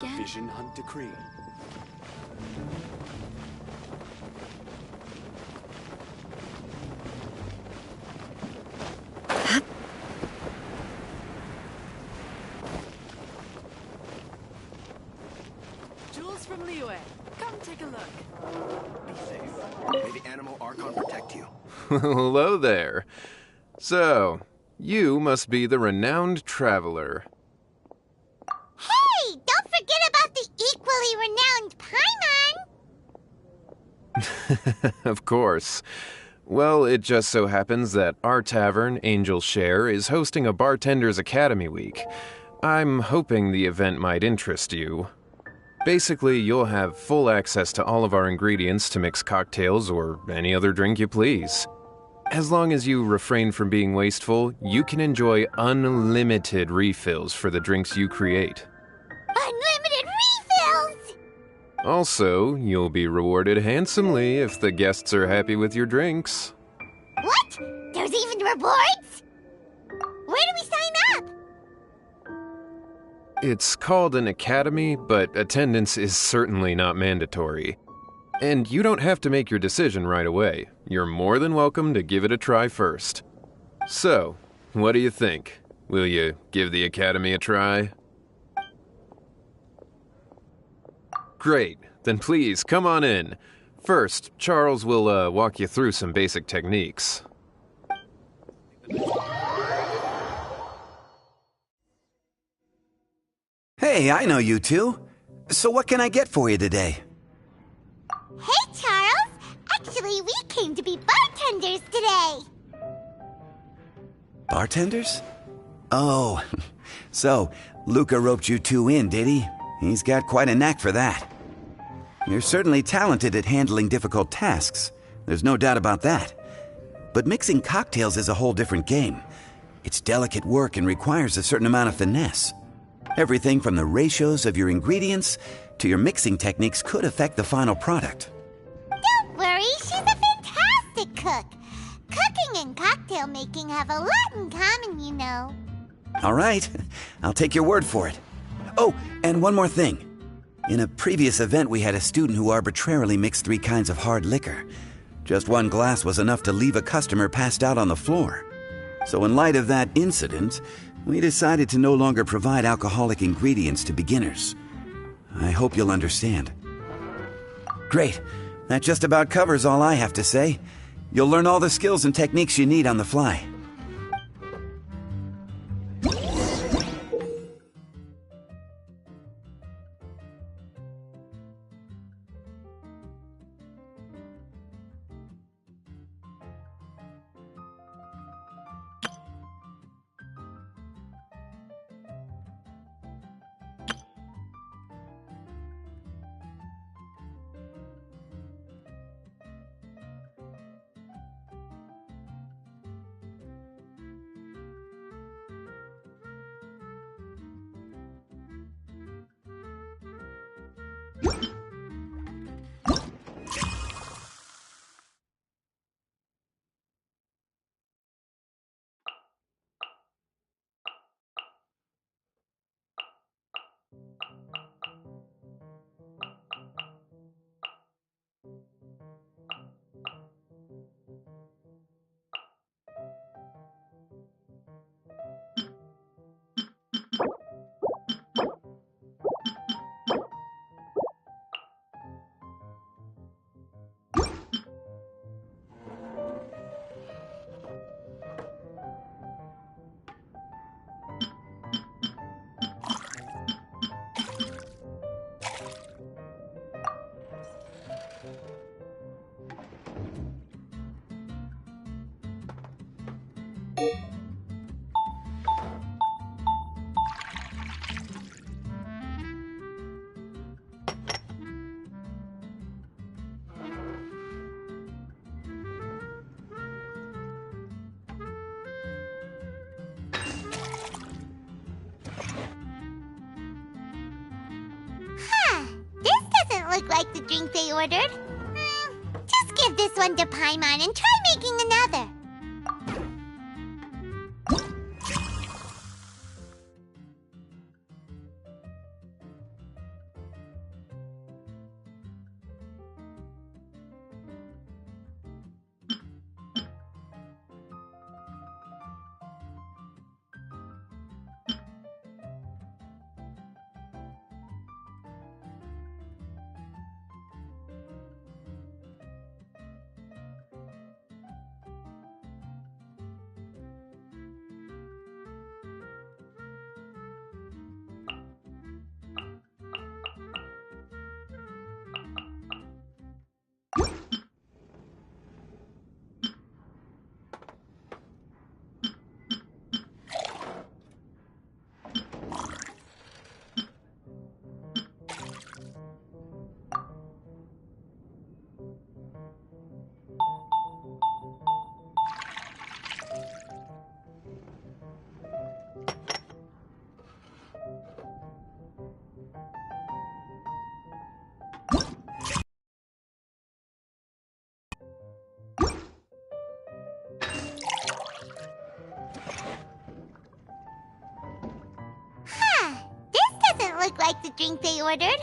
Vision Hunt Decree. Jules from Liyue. Come take a look. Be safe. May the animal Archon protect you. Hello there. So, you must be the renowned traveler. Hey, don't forget about the equally renowned Paimon! Of course. Well, it just so happens that our tavern, Angel's Share, is hosting a Bartender's Academy week. I'm hoping the event might interest you. Basically, you'll have full access to all of our ingredients to mix cocktails or any other drink you please. As long as you refrain from being wasteful, you can enjoy unlimited refills for the drinks you create. Unlimited refills! Also, you'll be rewarded handsomely if the guests are happy with your drinks. What? There's even rewards? Where do we sign up? It's called an academy, but attendance is certainly not mandatory. And you don't have to make your decision right away. You're more than welcome to give it a try first. So, what do you think? Will you give the academy a try? Great. Then please, come on in. First, Charles will walk you through some basic techniques. Hey, I know you two. So what can I get for you today? Hey, Charles! Actually, we came to be bartenders today! Bartenders? Oh, so Luca roped you two in, did he? He's got quite a knack for that. You're certainly talented at handling difficult tasks. There's no doubt about that. But mixing cocktails is a whole different game. It's delicate work and requires a certain amount of finesse. Everything from the ratios of your ingredients to your mixing techniques could affect the final product. Don't worry, she's a fantastic cook. Cooking and cocktail making have a lot in common, you know. All right, I'll take your word for it. Oh, and one more thing. In a previous event, we had a student who arbitrarily mixed 3 kinds of hard liquor. Just one glass was enough to leave a customer passed out on the floor. So in light of that incident, we decided to no longer provide alcoholic ingredients to beginners. I hope you'll understand. Great. That just about covers all I have to say. You'll learn all the skills and techniques you need on the fly. Look like the drink they ordered. Just give this one to Paimon and try making another. like the drink they ordered.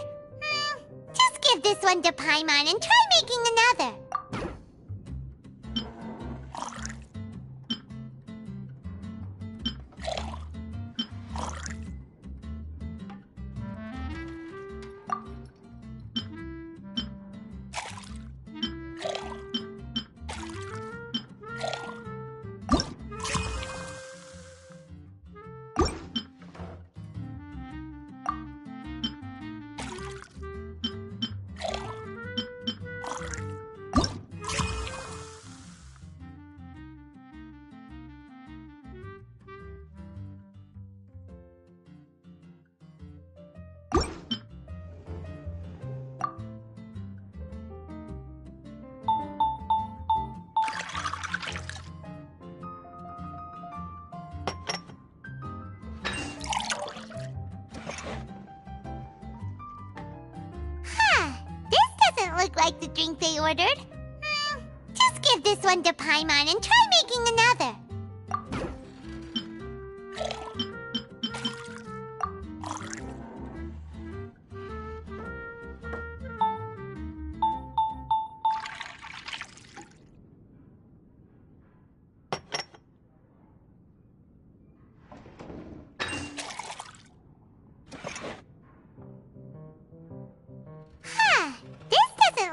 Just give this one to Paimon and try making another. Look like the drink they ordered. Just give this one to Paimon and try making another.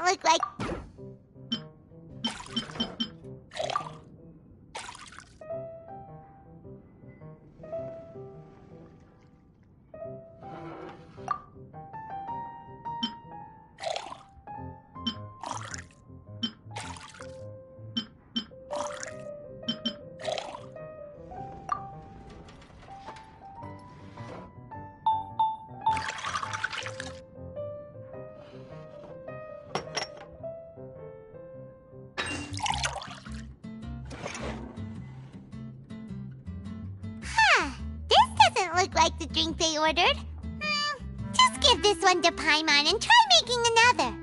Look like... Look like the drink they ordered. Just give this one to Paimon and try making another.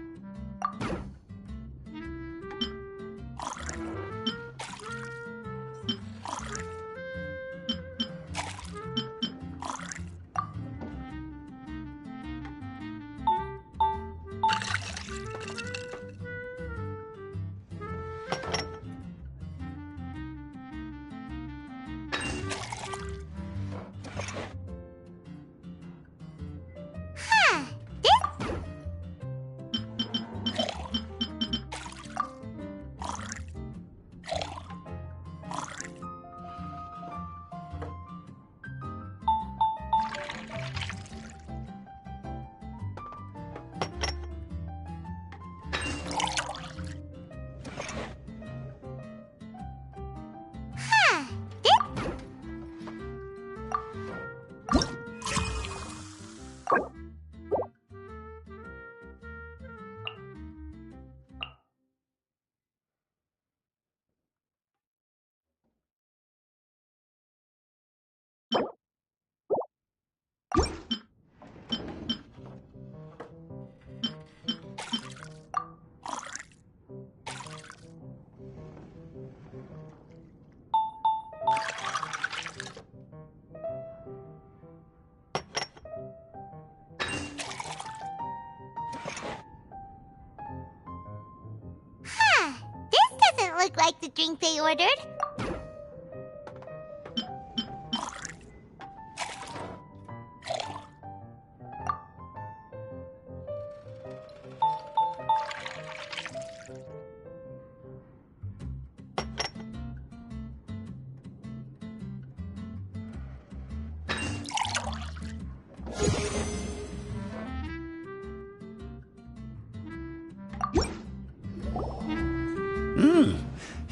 Look like the drink they ordered.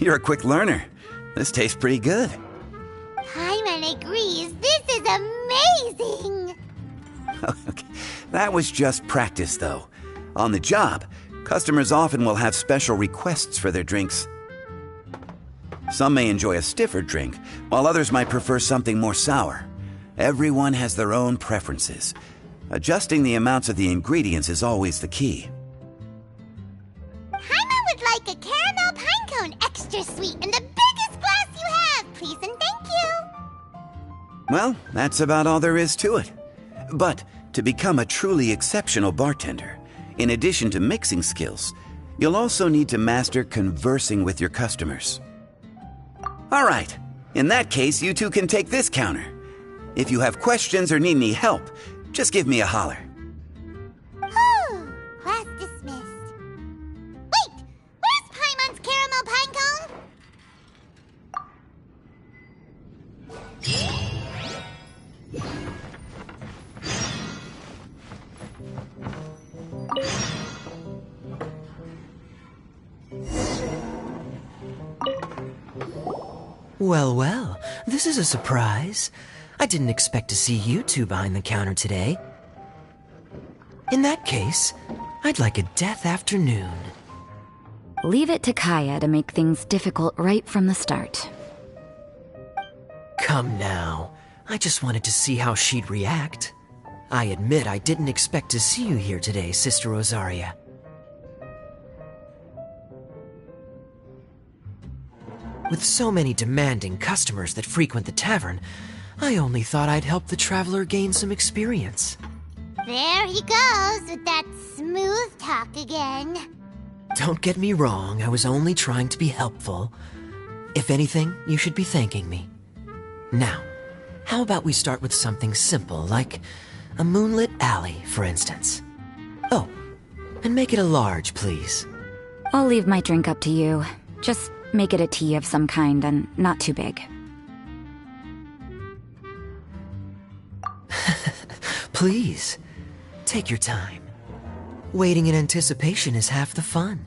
You're a quick learner. This tastes pretty good. Paimon agrees. This is amazing. Okay. That was just practice, though. On the job, customers often will have special requests for their drinks. Some may enjoy a stiffer drink, while others might prefer something more sour. Everyone has their own preferences. Adjusting the amounts of the ingredients is always the key. Paimon would like a caramel pine cone, extra sweet, in the biggest glass you have, please and thank you. Well, that's about all there is to it. But To become a truly exceptional bartender, in addition to mixing skills, you'll also need to master conversing with your customers. All right, in that case, you two can take this counter. If you have questions or need any help, just give me a holler. Whew, class dismissed. Wait, where's Paimon's caramel pine cone? Well, well, this is a surprise. I didn't expect to see you two behind the counter today. In that case, I'd like a death afternoon. Leave it to Kaya to make things difficult right from the start. Come now. I just wanted to see how she'd react. I admit I didn't expect to see you here today, Sister Rosaria. With so many demanding customers that frequent the tavern, I only thought I'd help the traveler gain some experience. There he goes with that smooth talk again. Don't get me wrong, I was only trying to be helpful. If anything, you should be thanking me. Now, how about we start with something simple, like a moonlit alley, for instance? Oh, and make it a large, please. I'll leave my drink up to you. Just make it a tea of some kind and not too big. Please, take your time. Waiting in anticipation is half the fun.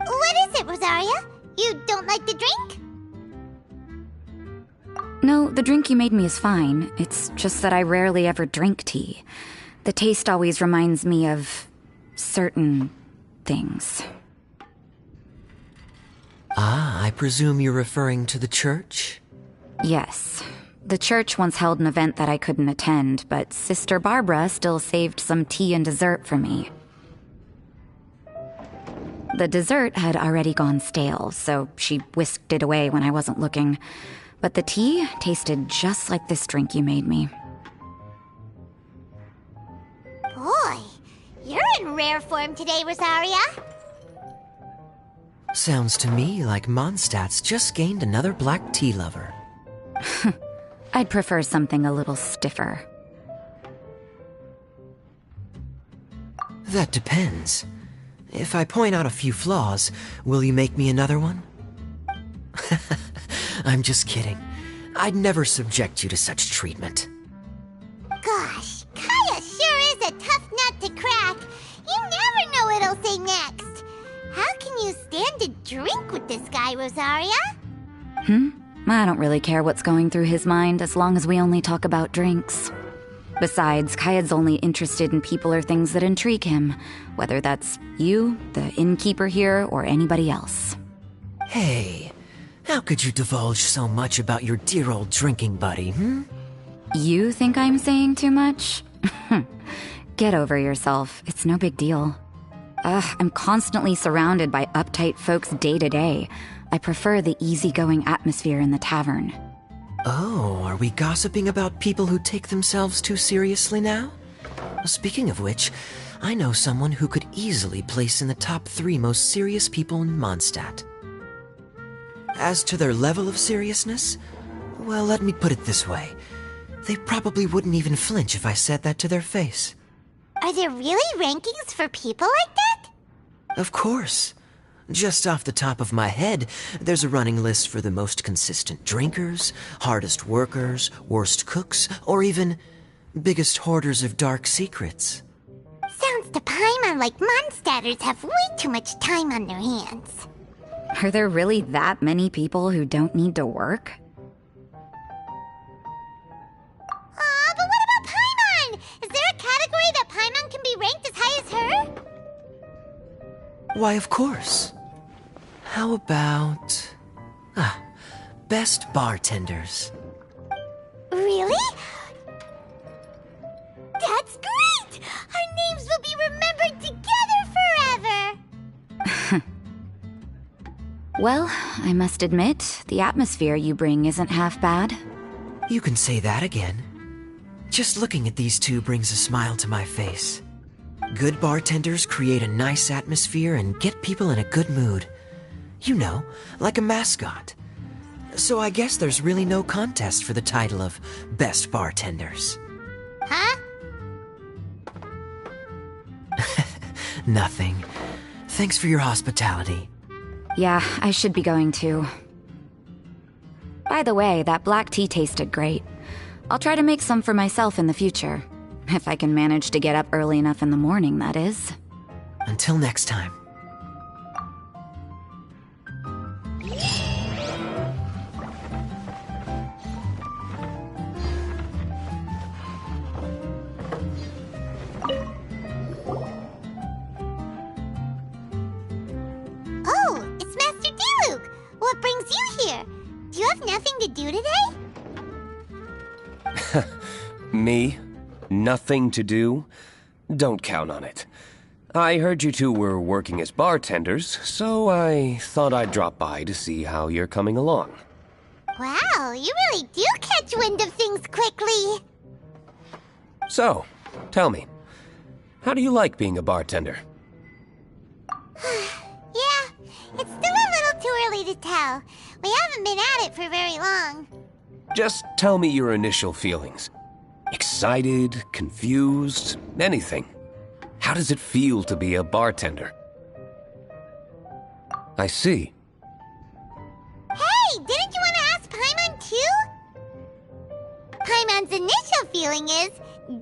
What is it, Rosaria? You don't like the drink? No, the drink you made me is fine. It's just that I rarely ever drink tea. The taste always reminds me of certain things. Ah, I presume you're referring to the church? Yes. The church once held an event that I couldn't attend, but Sister Barbara still saved some tea and dessert for me. The dessert had already gone stale, so she whisked it away when I wasn't looking. But the tea tasted just like this drink you made me. Boy, you're in rare form today, Rosaria. Sounds to me like Mondstadt's just gained another black tea lover. I'd prefer something a little stiffer. That depends. If I point out a few flaws, will you make me another one? I'm just kidding. I'd never subject you to such treatment. Gosh, Kaya sure is a tough nut to crack. You never know what he'll say next. How can you stand to drink with this guy, Rosaria? I don't really care what's going through his mind as long as we only talk about drinks. Besides, Kayad's only interested in people or things that intrigue him, whether that's you, the innkeeper here, or anybody else. Hey, how could you divulge so much about your dear old drinking buddy, You think I'm saying too much? Get over yourself. It's no big deal. I'm constantly surrounded by uptight folks day to day. I prefer the easygoing atmosphere in the tavern. Oh, are we gossiping about people who take themselves too seriously now? Speaking of which, I know someone who could easily place in the top 3 most serious people in Mondstadt. As to their level of seriousness, well, let me put it this way. They probably wouldn't even flinch if I said that to their face. Are there really rankings for people like that? Of course. Just off the top of my head, there's a running list for the most consistent drinkers, hardest workers, worst cooks, or even biggest hoarders of dark secrets. Sounds to Paimon like Mondstadters have way too much time on their hands. Are there really that many people who don't need to work? Aw, but what about Paimon? Is there a category that Paimon can be ranked as high as her? Why, of course. How about... best bartenders. Really? That's great! Our names will be remembered together forever! Well, I must admit, the atmosphere you bring isn't half bad. You can say that again. Just looking at these two brings a smile to my face. Good bartenders create a nice atmosphere and get people in a good mood. You know, like a mascot. So I guess there's really no contest for the title of Best Bartenders. Huh? Nothing. Thanks for your hospitality. Yeah, I should be going too. By the way, that black tea tasted great. I'll try to make some for myself in the future. If I can manage to get up early enough in the morning, that is. Until next time. Oh, it's Master Diluc! What brings you here? Do you have nothing to do today? Me? Nothing to do? Don't count on it. I heard you two were working as bartenders, so I thought I'd drop by to see how you're coming along. Wow, you really do catch wind of things quickly. So, tell me, how do you like being a bartender? Yeah, it's still a little too early to tell. We haven't been at it for very long. Just tell me your initial feelings. Excited, confused, anything. How does it feel to be a bartender? I see. Hey, didn't you want to ask Paimon too? Paimon's initial feeling is,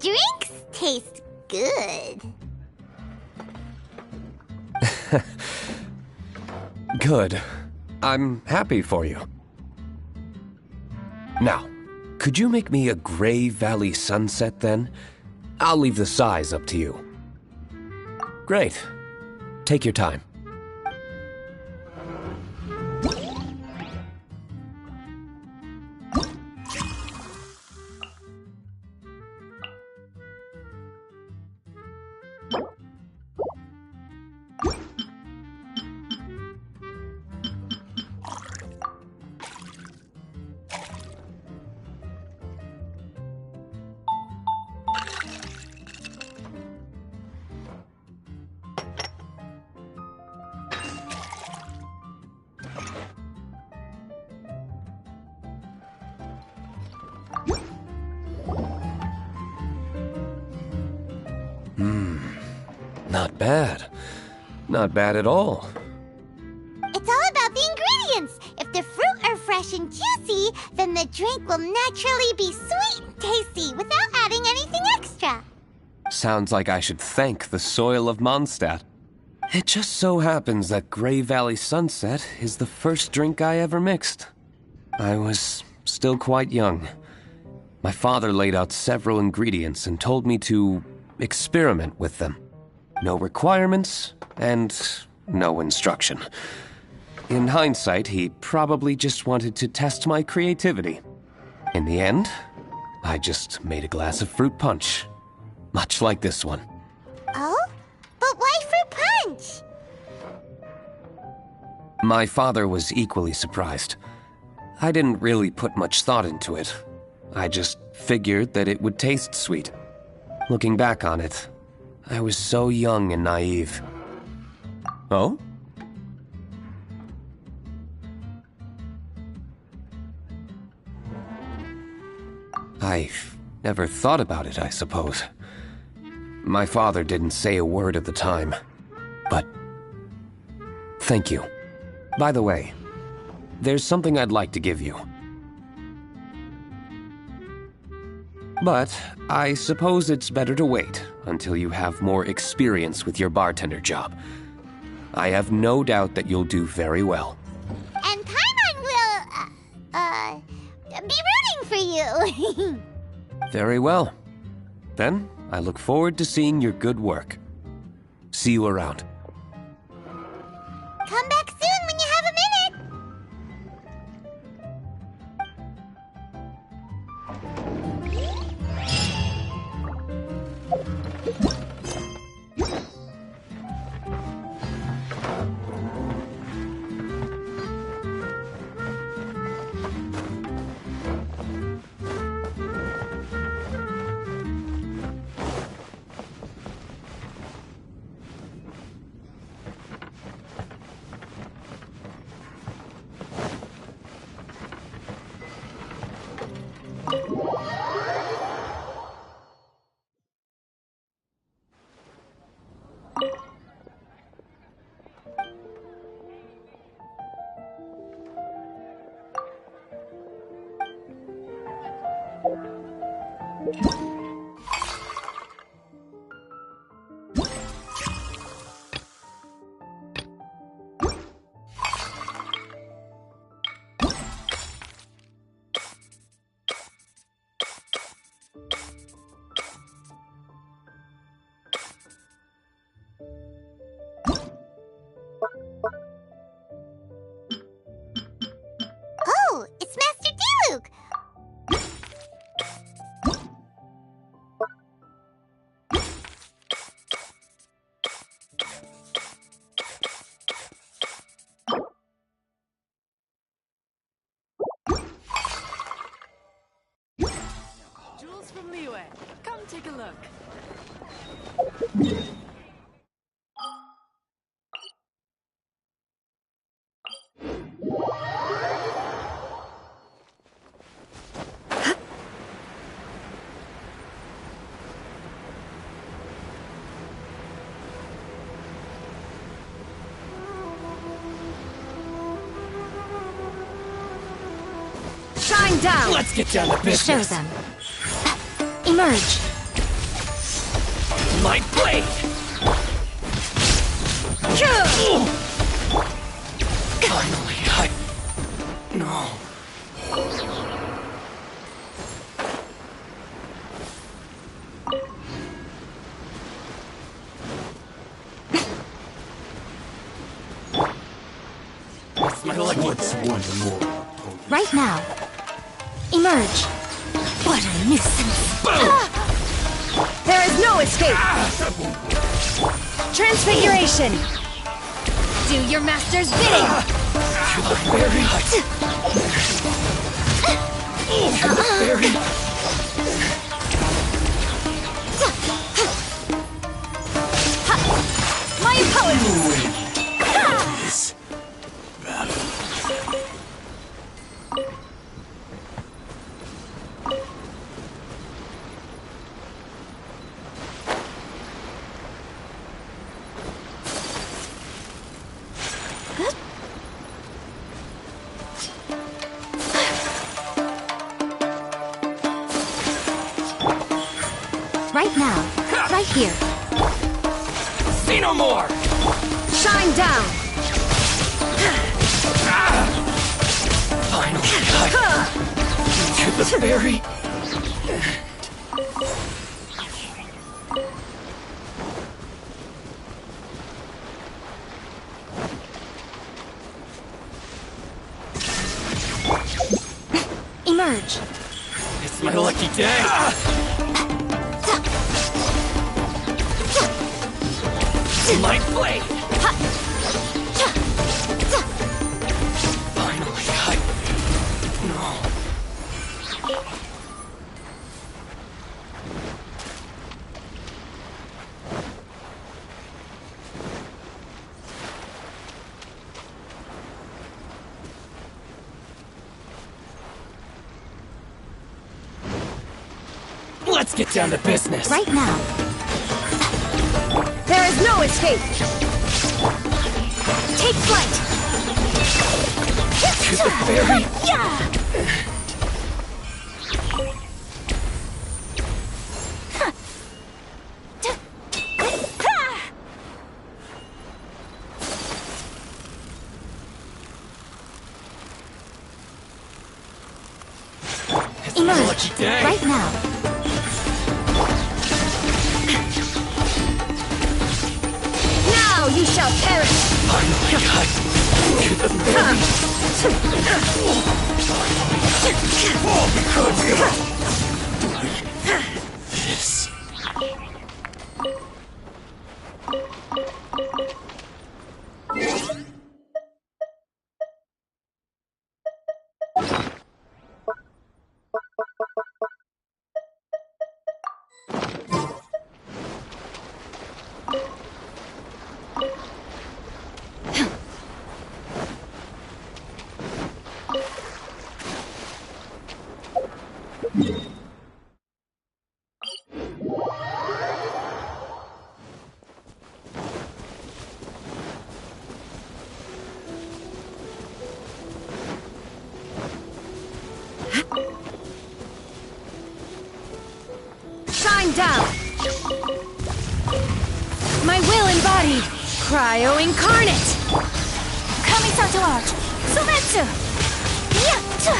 drinks taste good. Good. I'm happy for you. Now, could you make me a Gray Valley sunset then? I'll leave the size up to you. Great. Take your time. bad. Not bad at all. It's all about the ingredients. If the fruit are fresh and juicy, then the drink will naturally be sweet and tasty without adding anything extra. Sounds like I should thank the soil of Mondstadt. It just so happens that Grey Valley Sunset is the first drink I ever mixed. I was still quite young. My father laid out several ingredients and told me to experiment with them. No requirements and no instruction. In hindsight, he probably just wanted to test my creativity. In the end, I just made a glass of fruit punch. Much like this one. Oh? But why fruit punch? My father was equally surprised. I didn't really put much thought into it. I just figured that it would taste sweet. Looking back on it, I was so young and naive. Oh? I've never thought about it, I suppose. My father didn't say a word at the time, but thank you. By the way, there's something I'd like to give you. But I suppose it's better to wait until you have more experience with your bartender job. I have no doubt that you'll do very well. And Paimon will, be rooting for you. Very well. Then, I look forward to seeing your good work. See you around. Come back soon when you have a minute. Oh, it's Master D-Luke. Jewels from Liyue. Come take a look. Shine down! Let's get down to Show business. them. Emerge! My blade! Finally, No. My what's one more? Right now. Emerge! What a nuisance! There is no escape! Transfiguration! Do your master's bidding! Very hot. Very. My opponent! This battle. right now. Right here. See no more! Shine down! Finally cut to the very Emerge. It's my lucky day. Light blade. Finally, let's get down to business. Right now. There is no escape. Take flight. To the very Emerge. lucky day. Right now. Now you shall perish. Finally cut to the very all because of this. Shine down. My will embodied. Cryo incarnate. Kamisato Arch. Sumetsu. Yatta.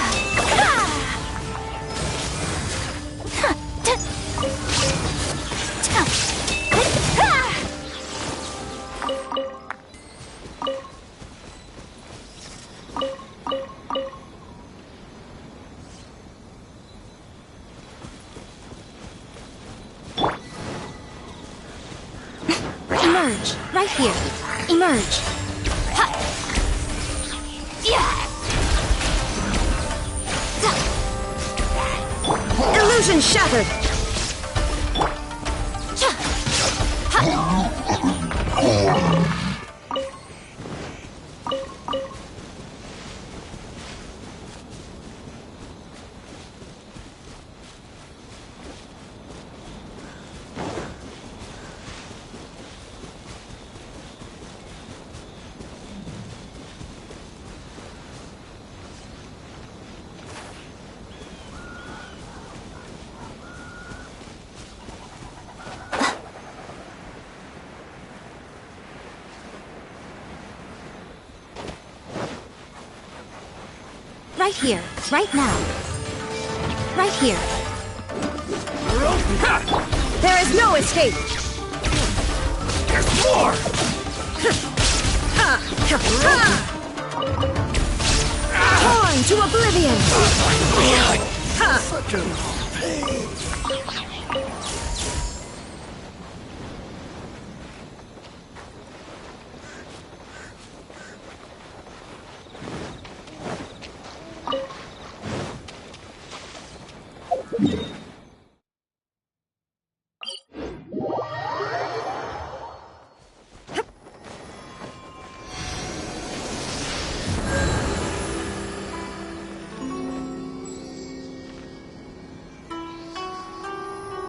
Emerge. Right here. Emerge. Ha. Yeah. Illusion shattered. Cha. Ha. Right here, right now. Right here. There is no escape. There's more. Torn to oblivion. Such a pain.